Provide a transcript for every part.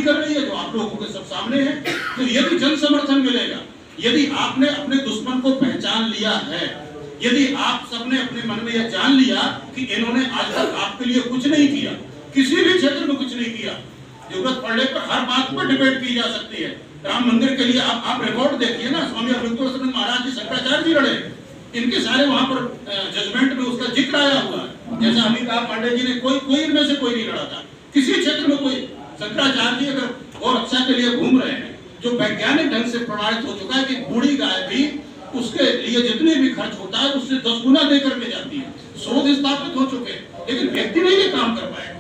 बदनामी कर रही है जो आप लोगों के सब सामने है। तो यदि जन समर्थन मिलेगा, यदि आपने अपने दुश्मन को पहचान लिया है, यदि आप सबने अपने मन में यह जान लिया कि इन्होंने आज तक आपके लिए कुछ नहीं किया, किसी भी क्षेत्र में कुछ नहीं किया, जरूरत पड़ने पर हर बात पर डिबेट की जा सकती है। राम मंदिर के लिए आप रिकॉर्ड देखिए ना, स्वामी अमृतोत्सव महाराज जी, शंकराचार्य जी लड़े, इनके सारे वहां पर जजमेंट में उसका जिक्र आया हुआ है। जैसा अभी कहा पांडे जी ने, कोई इनमें से कोई नहीं लड़ा था किसी क्षेत्र में। कोई शंकराचार्य जी अगर और रक्षा के लिए घूम रहे हैं, जो वैज्ञानिक ढंग से प्रमाणित हो चुका है कि बूढ़ी गाय भी उसके लिए जितने भी खर्च होता है उससे 10 गुना देकर के जाती है, शोध स्थापित हो चुके हैं, लेकिन व्यक्ति नहीं ये काम कर पाएगा।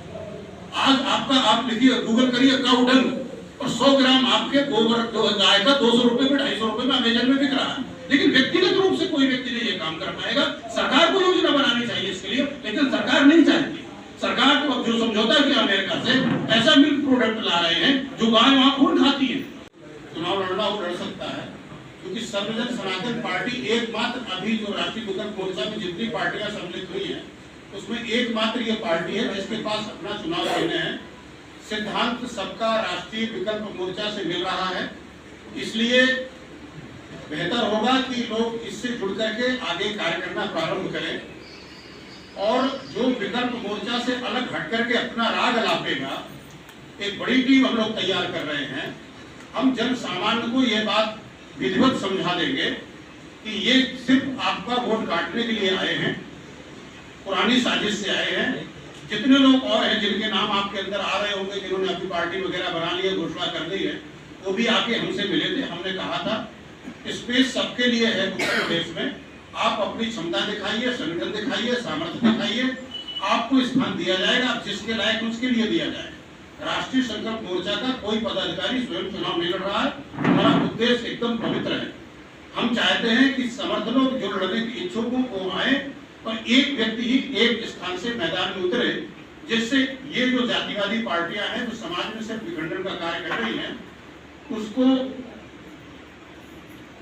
आज आपका आप लिखिए, गूगल करिए काऊ डंग, और 100 ग्राम आपके गोबर जो गाय का 200 रुपए में 250 रुपए में अमेजन में बिक रहा है, लेकिन व्यक्तिगत रूप से कोई व्यक्ति नहीं ये काम कर पाएगा। सरकार को योजना बनानी चाहिए इसके लिए, लेकिन सरकार नहीं चाहती। सरकार को जो समझौता किया अमेरिका से, ऐसा मिल्क प्रोडक्ट ला रहे हैं जो गाय वहां खून खाती है। चुनाव लड़ना वो लड़ सकता है, क्योंकि सर्वजन सनातन पार्टी एकमात्र अभी जो राष्ट्रीय विकल्प मोर्चा में जितनी पार्टियां सम्मिलित हुई है उसमें एकमात्र ये पार्टी है जिसके पास अपना चुनाव चिन्ह है। सिद्धांत सबका राष्ट्रीय विकल्प मोर्चा से मिल रहा है, इसलिए बेहतर होगा कि लोग इससे जुड़ करके आगे कार्य करना प्रारंभ करें, और जो विकल्प मोर्चा से अलग हट करके अपना राग अलापेगा, एक बड़ी टीम हम लोग तैयार कर रहे हैं। हम जन सामान्य को यह बात विधिवत समझा देंगे कि ये सिर्फ आपका वोट काटने के लिए आए हैं, पुरानी साजिश से आए हैं। जितने लोग और हैं जिनके नाम आपके अंदर आ रहे होंगे, जिन्होंने अपनी पार्टी वगैरह बना ली है, घोषणा कर दी है, वो भी आके हमसे मिले थे। हमने कहा था स्पेस सबके लिए है उत्तर प्रदेश में, आप अपनी क्षमता दिखाइए, संगठन दिखाइए, सामर्थ्य दिखाइए, आपको स्थान दिया जाएगा, जिसके लायक उसके लिए दिया जाएगा। राष्ट्रीय संकल्प मोर्चा का कोई पदाधिकारी स्वयं चुनाव नहीं लड़ रहा है, हमारा उद्देश्य एकदम पवित्र है। हम चाहते हैं कि समर्थ लोग जो लड़ने के इच्छुक हों वो आए, और एक व्यक्ति ही एक स्थान से मैदान में उतरे, जिससे ये जो जातिवादी पार्टियां हैं जो समाज में सिर्फ विखंडन का कार्य कर रही हैं, उसको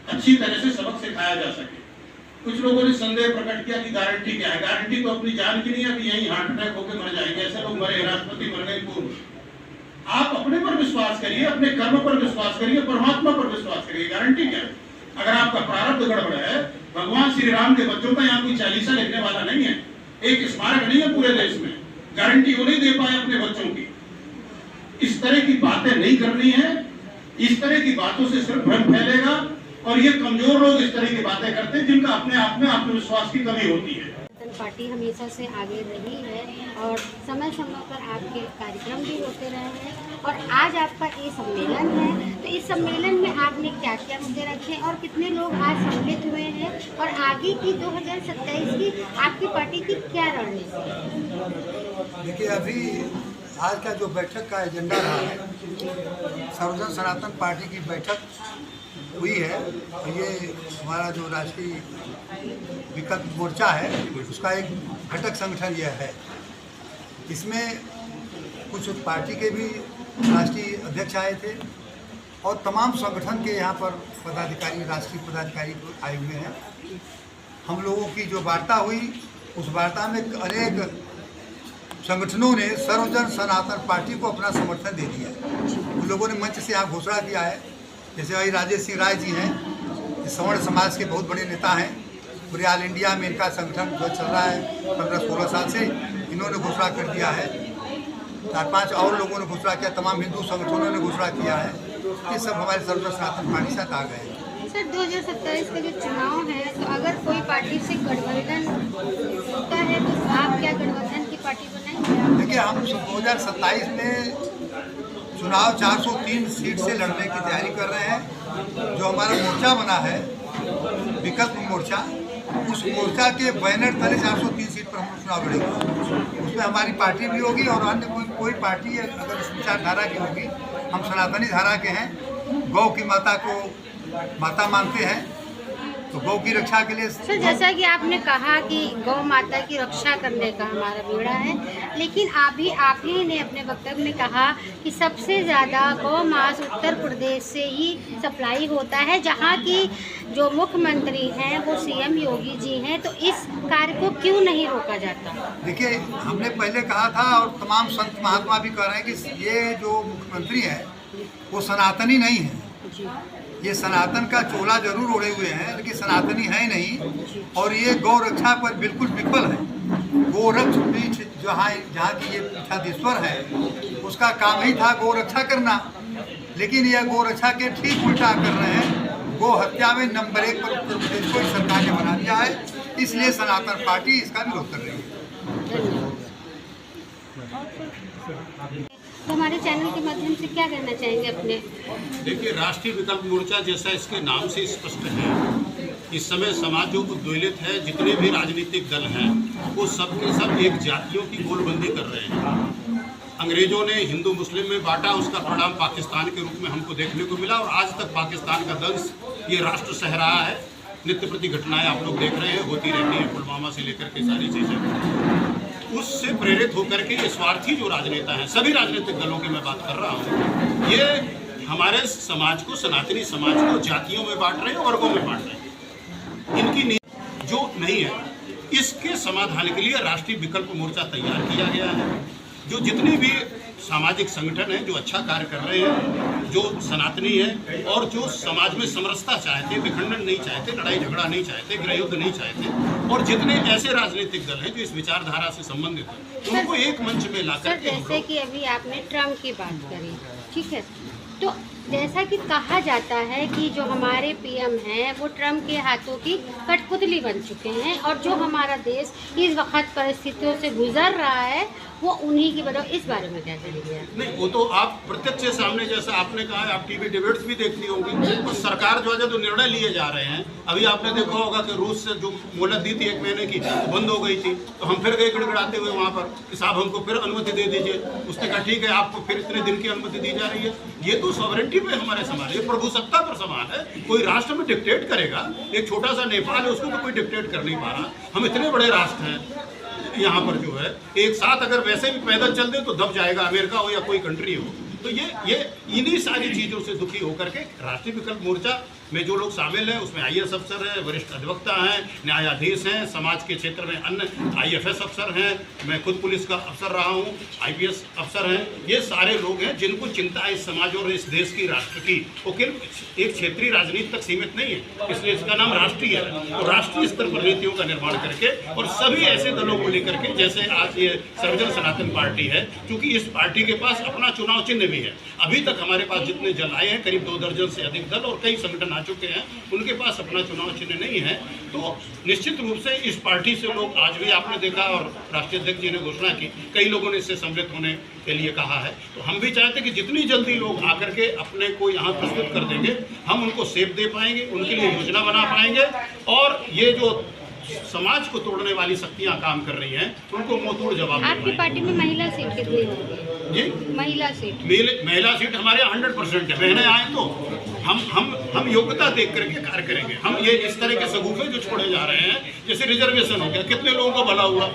अच्छी तरह से सबक सिखाया जा सके। कुछ लोगों ने संदेह प्रकट किया कि गारंटी क्या है। गारंटी तो अपनी जान की नहीं है कि यहीं हार्ट अटैक होकर मर जाएंगे, ऐसे लोग मरे, राष्ट्रपति मर गए पूर्व। आप अपने पर विश्वास करिए, अपने कर्म पर विश्वास करिए, परमात्मा पर विश्वास करिए। गारंटी क्या है? अगर आपका प्रारब्ध गड़बड़ है, भगवान श्री राम के बच्चों का यहाँ कोई चालीसा लिखने वाला नहीं है, एक स्मारक नहीं है पूरे देश में, गारंटी वो नहीं दे पाए अपने बच्चों की। इस तरह की बातें नहीं करनी है, इस तरह की बातों से सिर्फ भ्रम फैलेगा, और ये कमजोर लोग इस तरह की बातें करते हैं जिनका अपने आप में आत्मविश्वास की कमी होती है। पार्टी हमेशा से आगे रही है और समय समय पर आपके कार्यक्रम भी होते रहे हैं, और आज आपका ये सम्मेलन है, तो इस सम्मेलन में आपने क्या क्या मुद्दे रखे और कितने लोग आज सम्मिलित हुए हैं, और आगे की 2027 की आपकी पार्टी की क्या रणनीति है? देखिए, अभी आज का जो बैठक का एजेंडा रहा है, सर्वजन सनातन पार्टी की बैठक हुई है, और ये हमारा जो राष्ट्रीय विकल्प मोर्चा है उसका एक घटक संगठन यह है। इसमें कुछ पार्टी के भी राष्ट्रीय अध्यक्ष आए थे, और तमाम संगठन के यहाँ पर पदाधिकारी, राष्ट्रीय पदाधिकारी आए हुए हैं। हम लोगों की जो वार्ता हुई, उस वार्ता में अनेक संगठनों ने सर्वजन सनातन पार्टी को अपना समर्थन दे दिया। उन लोगों ने मंच से यहाँ घोषणा किया है, जैसे भाई राजेश सिंह राय जी हैं, सवर्ण समाज के बहुत बड़े नेता हैं, पूरे ऑल इंडिया में इनका संगठन जो चल रहा है 15-16 साल से, इन्होंने घोषणा कर दिया है। 4-5 और लोगों ने घोषणा किया, तमाम हिंदू संगठनों ने घोषणा किया है। ये सब हमारे सर्वजन सनातन पार्टी साथ आ गए हैं। सर, 2027 का जो चुनाव है, तो अगर कोई पार्टी से गठबंधन होता है तो आप क्या गठबंधन की पार्टी बनाएंगे? देखिए, हम 2027 में चुनाव 403 सीट से लड़ने की तैयारी कर रहे हैं। जो हमारा मोर्चा बना है विकल्प मोर्चा, उस मोर्चा के बैनर तले 403 सीट पर हम चुनाव लड़ेंगे। उसमें हमारी पार्टी भी होगी, और अन्य कोई पार्टी अगर इस विचारधारा की होगी। हम सनातनी धारा के हैं, गौ की माता को माता मानते हैं, तो गौ की रक्षा के लिए सर जैसा कि आपने कहा कि गौ माता की रक्षा करने का हमारा बेड़ा है, लेकिन आप ही ने अपने वक्तव्य में कहा कि सबसे ज़्यादा गौ मांस उत्तर प्रदेश से ही सप्लाई होता है, जहां की जो मुख्यमंत्री हैं वो सीएम योगी जी हैं, तो इस कार्य को क्यों नहीं रोका जाता? देखिए, हमने पहले कहा था और तमाम संत महात्मा भी कह रहे हैं कि ये जो मुख्यमंत्री है वो सनातनी नहीं है। ये सनातन का चोला जरूर ओढ़े हुए हैं, लेकिन सनातनी है नहीं। और ये गौ रक्षा पर बिल्कुल विफल है। गोरक्ष पीठ जहाँ की ये पीठाधीश्वर है, उसका काम ही था गौ रक्षा करना, लेकिन यह गौ रक्षा के ठीक उल्टा कर रहे हैं। गौ हत्या में नंबर 1 पर उत्तर प्रदेश को सरकार ने बना दिया है, इसलिए सनातन पार्टी इसका विरोध कर रही है। तो हमारे चैनल के माध्यम से क्या कहना चाहेंगे अपने? देखिए, राष्ट्रीय विकल्प मोर्चा जैसा इसके नाम से स्पष्ट है, इस समय समाज जो उद्वेलित है, जितने भी राजनीतिक दल हैं वो सब के सब एक जातियों की गोलबंदी कर रहे हैं। अंग्रेजों ने हिंदू मुस्लिम में बांटा, उसका परिणाम पाकिस्तान के रूप में हमको देखने को मिला और आज तक पाकिस्तान का दंश ये राष्ट्र सह रहा है। नित्य प्रति घटनाएं आप लोग देख रहे हैं, होती रहती हैं, पुलवामा से लेकर के सारी चीज़ें। उससे प्रेरित होकर के ये स्वार्थी जो राजनेता हैं, सभी राजनीतिक दलों की मैं बात कर रहा हूँ, ये हमारे समाज को, सनातनी समाज को जातियों में बांट रहे हैं, वर्गों में बांट रहे हैं। इनकी नीति जो नहीं है, इसके समाधान के लिए राष्ट्रीय विकल्प मोर्चा तैयार किया गया है। जो जितनी भी सामाजिक संगठन हैं जो अच्छा कार्य कर रहे हैं, जो सनातनी है और जो समाज में समरसता चाहते, विखंडन नहीं चाहते, लड़ाई झगड़ा नहीं चाहते, गृहयुद्ध नहीं चाहते, और जितने ऐसे राजनीतिक दल हैं जो इस विचारधारा से संबंधित हैं, उनको एक मंच में लाकर के जैसे कि अभी आपने ट्रम्प की बात करी, ठीक है, तो जैसा कि कहा जाता है कि जो हमारे पीएम हैं वो ट्रम्प के हाथों की कठपुतली बन चुके हैं, और जो हमारा देश इस वक्त परिस्थितियों से गुजर रहा है वो उन्हीं की वजह। इस बारे में क्या कहेंगे? नहीं, वो तो आप प्रत्यक्ष सामने, जैसा आपने कहा है, आप टीवी डिबेट्स भी देखती होंगी, और सरकार जो है जो निर्णय लिए जा रहे हैं, अभी आपने देखा होगा कि रूस से जो मोहलत दी थी 1 महीने की, वो बंद हो गई थी, तो हम फिर गए गड़गड़ाते हुए वहाँ पर कि साहब हमको फिर अनुमति दे दीजिए। उसने कहा ठीक है, आपको फिर इतने दिन की अनुमति दी जा रही है। ये तो सॉवरेंटी पे हमारे समाज, ये प्रभुसत्ता पर सवाल है। कोई राष्ट्र में डिक्टेट करेगा, एक छोटा सा नेपाल है, उसको तो कोई डिक्टेट कर नहीं पा रहा। हम इतने बड़े राष्ट्र हैं, यहाँ पर जो है एक साथ अगर वैसे भी पैदल चल दे तो दब जाएगा, अमेरिका हो या कोई कंट्री हो। तो ये इन्हीं सारी चीज़ों से दुखी होकर के राष्ट्रीय विकल्प मोर्चा में जो लोग शामिल हैं, उसमें आईएएस अफसर हैं, वरिष्ठ अधिवक्ता हैं, न्यायाधीश हैं, समाज के क्षेत्र में अन्य आईएफएस अफसर हैं, मैं खुद पुलिस का अफसर रहा हूँ, आईपीएस अफसर हैं। ये सारे लोग हैं जिनको चिंता है इस समाज और इस देश की, राष्ट्र की। वो केवल एक क्षेत्रीय राजनीति तक सीमित नहीं है, इसलिए इसका नाम राष्ट्रीय है। तो राष्ट्रीय स्तर पर नीतियों का निर्माण करके और सभी ऐसे दलों को लेकर के, जैसे आज ये सर्वजन सनातन पार्टी है, क्योंकि इस पार्टी के पास अपना चुनाव चिन्ह भी है। अभी तक हमारे पास जितने दल आए हैं, करीब 2 दर्जन से अधिक दल और कई संगठन आ चुके हैं, उनके पास अपना चुनाव चिन्ह नहीं है। तो निश्चित रूप से इस पार्टी से लोग, आज भी आपने देखा और राष्ट्रीय अध्यक्ष जी ने घोषणा की, कई लोगों ने इससे सम्मिलित होने के लिए कहा है। तो हम भी चाहते हैं कि जितनी जल्दी लोग आकर के अपने को यहाँ प्रस्तुत कर देंगे, हम उनको सेब दे पाएंगे, उनके लिए योजना बना पाएंगे, और ये जो समाज को तोड़ने वाली शक्तियां काम कर रही हैं, उनको मुंहतोड़ जवाब दे आपकी पार्टी में महिला सीट कितनी होगी? जी, महिला सीट हमारे यहाँ 100% है। बहनें आए तो हम योग्यता देख करके कार्य करेंगे। हम ये इस तरह के सगुफे जो छोड़े जा रहे हैं, जैसे रिजर्वेशन हो गया, कितने लोगों को भला हुआ।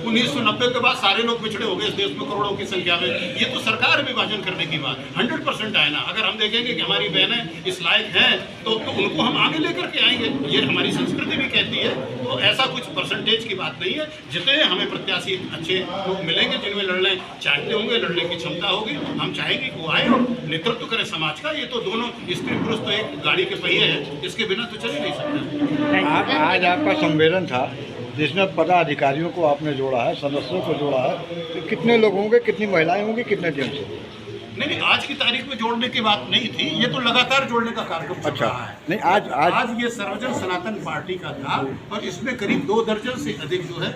1990 के बाद सारे लोग पिछड़े हो गए इस देश में करोड़ों की संख्या में। ये तो सरकार विभाजन करने की बात, 100% आए ना। अगर हम देखेंगे कि हमारी बहनें इस लायक हैं तो उनको हम आगे लेकर के आएंगे, ये हमारी संस्कृति भी कहती है। तो ऐसा कुछ परसेंटेज की बात नहीं है। जितने हमें प्रत्याशी अच्छे लोग मिलेंगे, जिनमें लड़ने चाहते होंगे, लड़ने की क्षमता होगी, हम चाहेंगे कि वो आए और नेतृत्व करें समाज का। ये तो दोनों स्त्री पुरुष तो एक गाड़ी के पहिए हैं, इसके बिना तो चल ही नहीं सकते। आज आपका सम्मेलन था जिसमें पदाधिकारियों को आपने जोड़ा है, सदस्यों को जोड़ा है, तो कितने लोग होंगे, कितनी महिलाएं होंगी, कितने जेंट्स होंगे? नहीं, आज की तारीख में जोड़ने की बात नहीं थी, ये तो लगातार जोड़ने का कार्यक्रम चल रहा है। नहीं, आज ये सर्वजन सनातन पार्टी का था, और इसमें करीब 2 दर्जन से अधिक जो है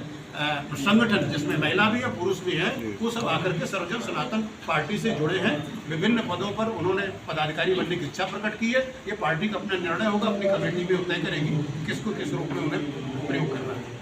संगठन, जिसमें महिला भी है, पुरुष भी है, वो सब आकर के सर्वजन सनातन पार्टी से जुड़े हैं। विभिन्न पदों पर उन्होंने पदाधिकारी बनने की इच्छा प्रकट की है। ये पार्टी का अपना निर्णय होगा, अपनी कमेटी भी तय करेगी किसको किस रूप में उन्हें प्रयोग करना है।